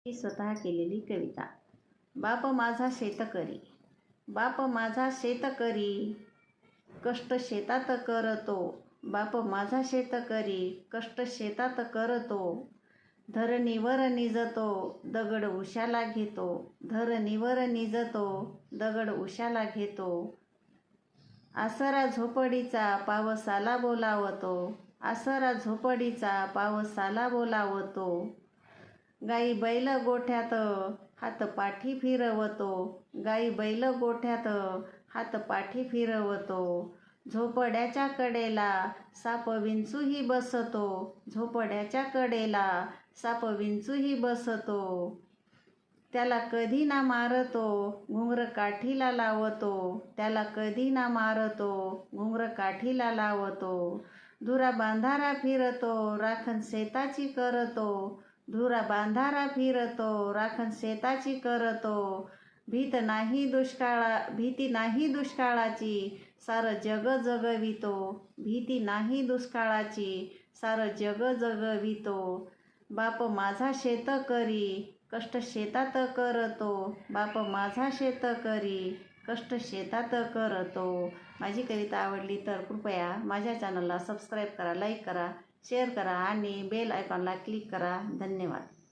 मी स्वतः केलेली कविता। बाप माझा शेतकरी, बाप माझा शेतकरी, कष्ट शेतात करतो। बाप माझा शेतकरी, कष्ट शेतात करतो। धरणीवर निजतो, दगड उशाला घेतो। धरणीवर निजतो, दगड उशाला घेतो। आसरा झोपडीचा पावसाला बोलावतो। आसरा झोपडीचा पावसाला बोलावतो। गाई बैल गोठ्यात हात पाठी फिरवतो। गाई बैल गोठ्यात हात पाठी फिरवतो। झोपड्याच्या कडेला साप विंचूही बसतो। झोपड्याच्या कडेला साप विंचूही बसतो। त्याला कधी ना मारतो, घुंगर काठीला लावतो। त्याला कधी ना मारतो, घुंगर काठीला लावतो। धुरा बांधारा फिरतो, राखण शेताची करतो। धुरा बांधारा फिरतो, राखण शेताची करतो। भीती नाही दुष्काळाची, सारं जग जगवितो। भीती नाही दुष्काळाची, सारं जग जगवितो। बाप माझा शेतकरी, कष्ट शेतात करतो। बाप माझा शेतकरी, कष्ट शेतात करतो। माझी कविता आवडली तर कृपया माझ्या चॅनलला सबस्क्राईब करा, लाईक करा, शेअर करा आणि बेल आयकॉनला क्लिक करा। धन्यवाद।